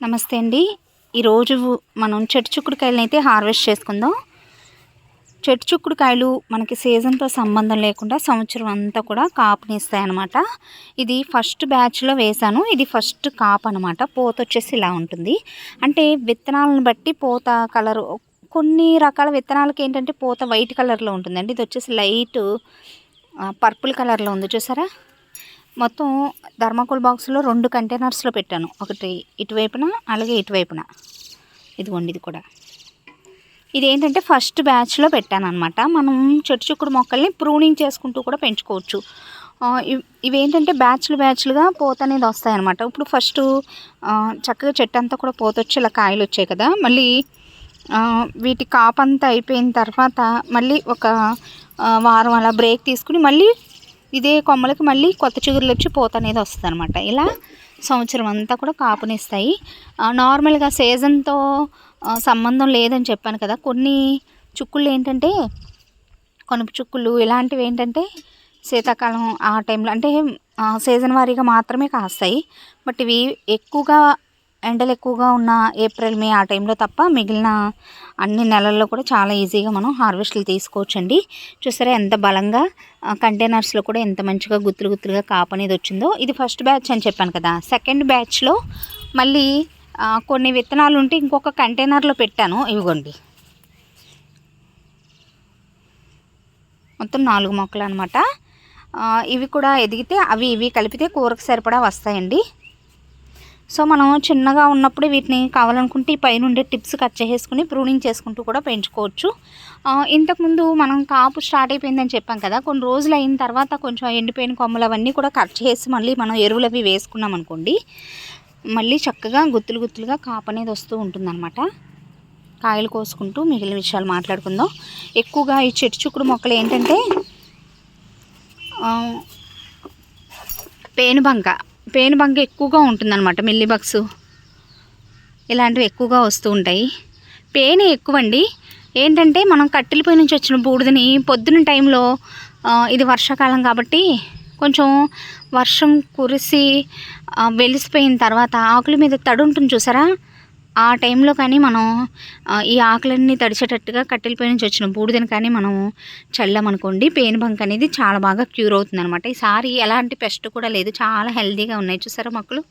నమస్తే అండి. ఈరోజు మనం చెట్టు చిక్కుడుకాయలను అయితే హార్వెస్ట్ చేసుకుందాం. చెట్టు చిక్కుడుకాయలు మనకి సీజన్తో సంబంధం లేకుండా సంవత్సరం అంతా కూడా కాపునిస్తాయి అన్నమాట. ఇది ఫస్ట్ బ్యాచ్లో వేశాను. ఇది ఫస్ట్ కాపు అనమాట. పూత వచ్చేసి ఇలా ఉంటుంది. అంటే విత్తనాలను బట్టి పూత కలరు, కొన్ని రకాల విత్తనాలకి ఏంటంటే పూత వైట్ కలర్లో ఉంటుందండి. ఇది వచ్చేసి లైట్ పర్పుల్ కలర్లో ఉంది, చూసారా. మొత్తం థర్మాకోల్ బాక్స్లో 2 కంటైనర్స్లో పెట్టాను. ఒకటి ఇటువైపున, అలాగే ఇటువైపున. ఇదిగోండి, ఇది కూడా. ఇదేంటంటే ఫస్ట్ బ్యాచ్లో పెట్టాను అనమాట. మనం చెట్టు చిక్కుడు మొక్కల్ని ప్రూనింగ్ చేసుకుంటూ కూడా పెంచుకోవచ్చు. ఇవేంటంటే బ్యాచ్లుగా పూత అనేది వస్తాయి అనమాట. ఇప్పుడు ఫస్ట్ చక్కగా చెట్టు అంతా కూడా పూత వచ్చి ఇలా కాయలు వచ్చాయి కదా. మళ్ళీ వీటి కాపంతా అయిపోయిన తర్వాత మళ్ళీ ఒక వారం అలా బ్రేక్ తీసుకుని మళ్ళీ ఇదే కొమ్మలకి మళ్ళీ కొత్త చిగురులు వచ్చి పూత అనేది వస్తుంది అనమాట. ఇలా సంవత్సరం అంతా కూడా కాపునిస్తాయి. నార్మల్గా సీజన్తో సంబంధం లేదని చెప్పాను కదా. కొన్ని చుక్కుళ్ళు ఏంటంటే కనుపు చుక్కుళ్ళు ఇలాంటివి ఏంటంటే శీతాకాలం ఆ టైంలో అంటే సీజన్ వారీగా మాత్రమే కాస్తాయి. బట్ ఇవి ఎక్కువగా ఎండలు ఎక్కువగా ఉన్న ఏప్రిల్ మే ఆ టైంలో తప్ప మిగిలిన అన్ని నెలల్లో కూడా చాలా ఈజీగా మనం హార్వెస్ట్లు తీసుకోవచ్చండి. చూసారా ఎంత బలంగా కంటైనర్స్లో కూడా ఎంత మంచిగా గుత్తులుగా కాపు అనేది వచ్చిందో. ఇది ఫస్ట్ బ్యాచ్ అని చెప్పాను కదా. సెకండ్ బ్యాచ్లో మళ్ళీ కొన్ని విత్తనాలు ఉంటే ఇంకొక కంటైనర్లో పెట్టాను. ఇవిగోండి, మొత్తం 4 మొక్కలు అనమాట. ఇవి కూడా ఎదిగితే అవి ఇవి కలిపితే కూరకు సరిపడా వస్తాయండి. సో మనం చిన్నగా ఉన్నప్పుడే వీటిని కావాలనుకుంటే ఈ పైనుండే టిప్స్ కట్ చేసేసుకుని ప్రూనింగ్ చేసుకుంటూ కూడా పెంచుకోవచ్చు. ఇంతకుముందు మనం కాపు స్టార్ట్ అయిపోయిందని చెప్పాం కదా. కొన్ని రోజులు అయిన తర్వాత కొంచెం ఎండిపోయిన కొమ్మలు అవన్నీ కూడా కట్ చేసి మళ్ళీ మనం ఎరువులు అవి వేసుకున్నాం అనుకోండి, మళ్ళీ చక్కగా గుత్తులుగా కాపు అనేది వస్తూ ఉంటుందన్నమాట. కాయలు కోసుకుంటూ మిగిలిన విషయాలు మాట్లాడుకుందాం. ఎక్కువగా ఈ చెట్టు చిక్కుడు మొక్కలు ఏంటంటే పేనుబంక ఎక్కువగా ఉంటుందన్నమాట. మిల్లీబగ్స్ ఇలాంటివి ఎక్కువగా వస్తూ ఉంటాయి. పేను ఎక్కువండి. ఏంటంటే మనం కట్టెలపై నుంచి వచ్చిన బూడిదని పొద్దున టైంలో, ఇది వర్షాకాలం కాబట్టి కొంచెం వర్షం కురిసి వెలిసిపోయిన తర్వాత ఆకుల మీద తడి ఉంటుంది చూసారా. ఆ టైంలో కానీ మనం ఈ ఆకులన్నీ తడిచేటట్టుగా కట్టెలపై నుంచి వచ్చిన బూడిదని కానీ మనం చల్లామనుకోండి, పేనుబంక అనేది చాలా బాగా క్యూర్ అవుతుంది అనమాట. ఈసారి ఎలాంటి పెస్ట్ కూడా లేదు, చాలా హెల్తీగా ఉన్నాయి చూసారా మొక్కలు.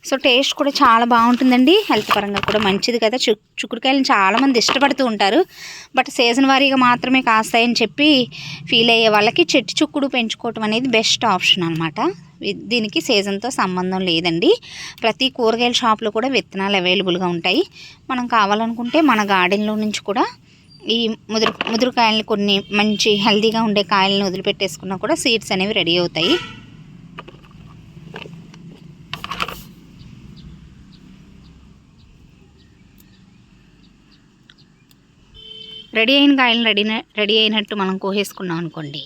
సో టేస్ట్ కూడా చాలా బాగుంటుందండి. హెల్త్ పరంగా కూడా మంచిది కదా. చిక్కుడుకాయలను చాలామంది ఇష్టపడుతూ ఉంటారు. బట్ సీజన్ వారీగా మాత్రమే కాస్తాయని చెప్పి ఫీల్ అయ్యే వాళ్ళకి చెట్టు చిక్కుడు పెంచుకోవటం అనేది బెస్ట్ ఆప్షన్ అనమాట. దీనికి సీజన్తో సంబంధం లేదండి. ప్రతి కూరగాయల షాప్లో కూడా విత్తనాలు అవైలబుల్గా ఉంటాయి. మనం కావాలనుకుంటే మన గార్డెన్లో నుంచి కూడా ఈ ముదురుకాయలను కొన్ని మంచి హెల్తీగా ఉండే కాయలను వదిలిపెట్టేసుకున్నా కూడా సీడ్స్ అనేవి రెడీ అవుతాయి. రెడీ అయిన కాయలను రెడీ అయినట్టు మనం కోసేసుకున్నాం అనుకోండి,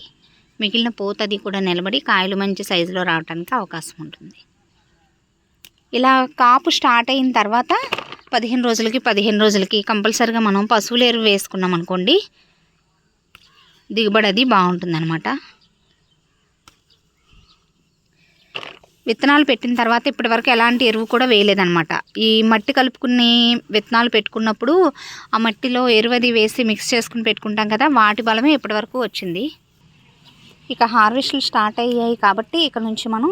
మిగిలిన పూత అది కూడా నిలబడి కాయలు మంచి సైజులో రావడానికి అవకాశం ఉంటుంది. ఇలా కాపు స్టార్ట్ అయిన తర్వాత 15 రోజులకి కంపల్సరీగా మనం పశువుల ఎరువు వేసుకున్నాం అనుకోండి, దిగుబడి అది బాగుంటుందన్నమాట. విత్తనాలు పెట్టిన తర్వాత ఇప్పటివరకు ఎలాంటి ఎరువు కూడా వేయలేదన్నమాట. ఈ మట్టి కలుపుకుని విత్తనాలు పెట్టుకున్నప్పుడు ఆ మట్టిలో ఎరువు అది వేసి మిక్స్ చేసుకుని పెట్టుకుంటాం కదా, వాటి బలమే ఇప్పటివరకు వచ్చింది. ఇక హార్వెస్ట్లు స్టార్ట్ అయ్యాయి కాబట్టి ఇక నుంచి మనం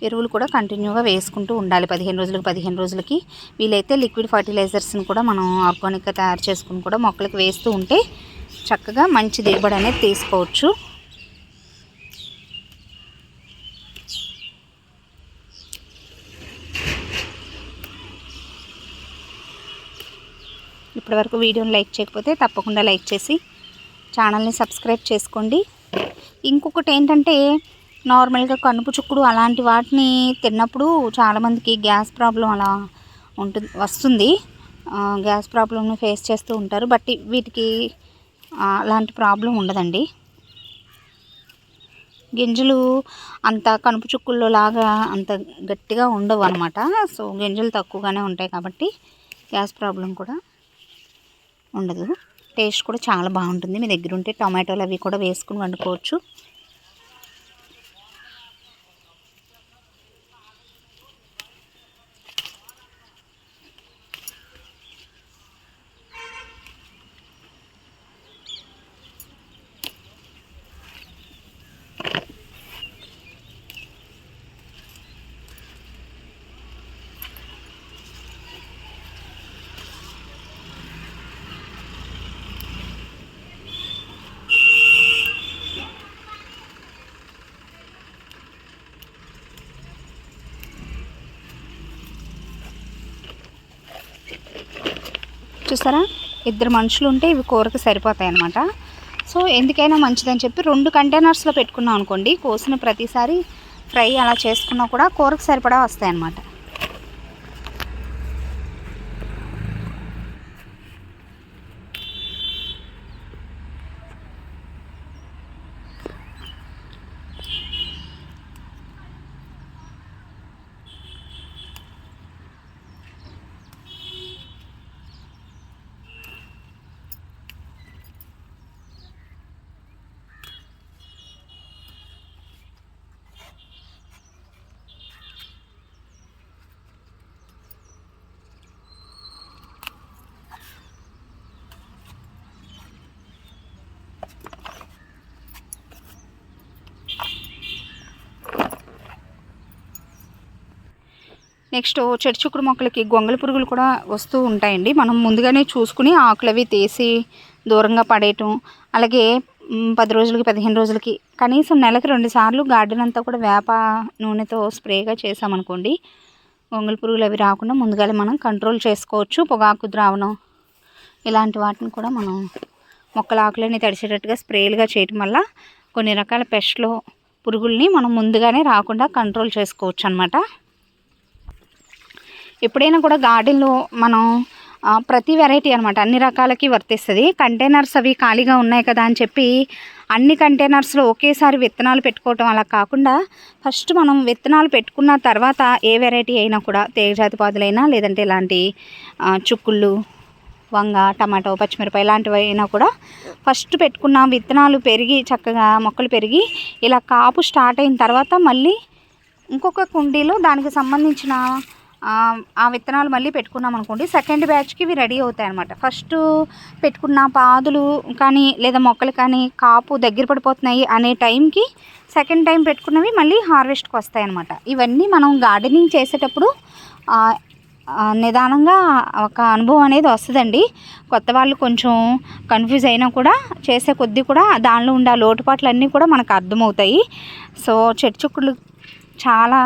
ఎరువులు కూడా కంటిన్యూగా వేసుకుంటూ ఉండాలి. 15 రోజులకి వీలైతే లిక్విడ్ ఫర్టిలైజర్స్ని కూడా మనం ఆర్గానిక్గా తయారు చేసుకుని కూడా మొక్కలకు వేస్తూ ఉంటే చక్కగా మంచి దిగుబడి అనేది తీసుకోవచ్చు. ఇప్పటివరకు వీడియోని లైక్ చేయకపోతే తప్పకుండా లైక్ చేసి ఛానల్ని సబ్స్క్రైబ్ చేసుకోండి. ఇంకొకటి ఏంటంటే నార్మల్గా కనుపు చుక్కుడు అలాంటి వాటిని తిన్నప్పుడు చాలామందికి గ్యాస్ ప్రాబ్లం అలా వస్తుంది. గ్యాస్ ప్రాబ్లమ్ని ఫేస్ చేస్తూ ఉంటారు. బట్ వీటికి అలాంటి ప్రాబ్లం ఉండదండి. గింజలు అంత కనుపు చుక్కుల్లో లాగా అంత గట్టిగా ఉండవు అనమాట. సో గింజలు తక్కువగానే ఉంటాయి కాబట్టి గ్యాస్ ప్రాబ్లం కూడా ఉండదు. టేస్ట్ కూడా చాలా బాగుంటుంది. మీ దగ్గర ఉంటే టమాటోలు అవి కూడా వేసుకుని వండుకోవచ్చు. చూసారా, 2 మనుషులు ఉంటే ఇవి కూరకు సరిపోతాయి అన్నమాట. సో ఎందుకైనా మంచిదని చెప్పి 2 కంటైనర్స్లో పెట్టుకున్నాం అనుకోండి, కోసిన ప్రతిసారి ఫ్రై అలా చేసుకున్నా కూడా కూరకు సరిపడా వస్తాయి అన్నమాట. నెక్స్ట్ చెట్టు చిక్కుడు మొక్కలకి గొంగళి పురుగులు కూడా వస్తూ ఉంటాయండి. మనం ముందుగానే చూసుకుని ఆకులు అవి తీసి దూరంగా పడేయటం, అలాగే 10 రోజులకి 15 రోజులకి కనీసం నెలకి 2 సార్లు గార్డెన్ అంతా కూడా వేప నూనెతో స్ప్రేగా చేసామనుకోండి, గొంగళి పురుగులు అవి రాకుండా ముందుగానే మనం కంట్రోల్ చేసుకోవచ్చు. పొగాకు ద్రావణం ఇలాంటి వాటిని కూడా మనం మొక్కల ఆకులని తడిచేటట్టుగా స్ప్రేలుగా చేయటం వల్ల కొన్ని రకాల పెస్ట్లు పురుగుల్ని మనం ముందుగానే రాకుండా కంట్రోల్ చేసుకోవచ్చు అన్నమాట. ఎప్పుడైనా కూడా గార్డెన్లో మనం ప్రతి వెరైటీ అనమాట అన్ని రకాలకి వర్తిస్తుంది. కంటైనర్స్ అవి ఖాళీగా ఉన్నాయి కదా అని చెప్పి అన్ని కంటైనర్స్లో ఒకేసారి విత్తనాలు పెట్టుకోవటం అలా కాకుండా, ఫస్ట్ మనం విత్తనాలు పెట్టుకున్న తర్వాత ఏ వెరైటీ అయినా కూడా తీగజాతి పాదులైనా లేదంటే ఇలాంటి చుక్కుళ్ళు, వంగ, టమాటో, పచ్చిమిరపకాయ ఇలాంటివి అయినా కూడా ఫస్ట్ పెట్టుకున్న విత్తనాలు పెరిగి చక్కగా మొక్కలు పెరిగి ఇలా కాపు స్టార్ట్ అయిన తర్వాత మళ్ళీ ఇంకొక కుండీలో దానికి సంబంధించిన ఆ విత్తనాలు మళ్ళీ పెట్టుకున్నాం అనుకోండి, సెకండ్ బ్యాచ్కి ఇవి రెడీ అవుతాయి అన్నమాట. ఫస్ట్ పెట్టుకున్న పాదులు కానీ లేదా మొక్కలు కానీ కాపు దగ్గర పడిపోతున్నాయి అనే టైంకి సెకండ్ టైం పెట్టుకున్నవి మళ్ళీ హార్వెస్ట్కి వస్తాయి అన్నమాట. ఇవన్నీ మనం గార్డెనింగ్ చేసేటప్పుడు నిదానంగా ఒక అనుభవం అనేది వస్తుందండి. కొత్త వాళ్ళు కొంచెం కన్ఫ్యూజ్ అయినా కూడా చేసే కొద్దీ కూడా దానిలో ఉండే లోటుపాట్లు అన్నీ కూడా మనకు అర్థమవుతాయి. సో చెట్టు చిక్కుళ్ళు చాలా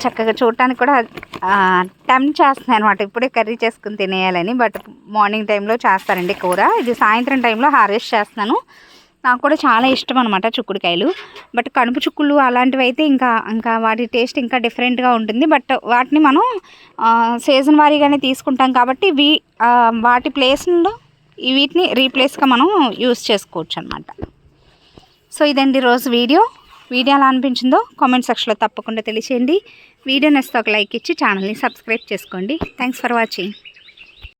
చక్కగా చూడటానికి కూడా టెంప్ట్ చేస్తున్నాయి అనమాట. ఇప్పుడే కర్రీ చేసుకుని తినేయాలని, బట్ మార్నింగ్ టైంలో చేస్తారండి కూర. ఇది సాయంత్రం టైంలో హార్వెస్ట్ చేస్తున్నాను. నాకు కూడా చాలా ఇష్టం అనమాట చిక్కుడుకాయలు. బట్ కనుపు చిక్కుళ్ళు అలాంటివి అయితే ఇంకా వాటి టేస్ట్ ఇంకా డిఫరెంట్గా ఉంటుంది. బట్ వాటిని మనం సీజన్ వారీగానే తీసుకుంటాం కాబట్టి వాటి ప్లేస్లో వీటిని రీప్లేస్గా మనం యూస్ చేసుకోవచ్చు అనమాట. సో ఇదండి రోజు వీడియో ఎలా అనిపించిందో కామెంట్ సెక్షన్లో తప్పకుండా తెలియచేయండి. వీడియో నచ్చితే ఒక లైక్ ఇచ్చి ఛానల్ని సబ్స్క్రైబ్ చేసుకోండి. Thanks for watching.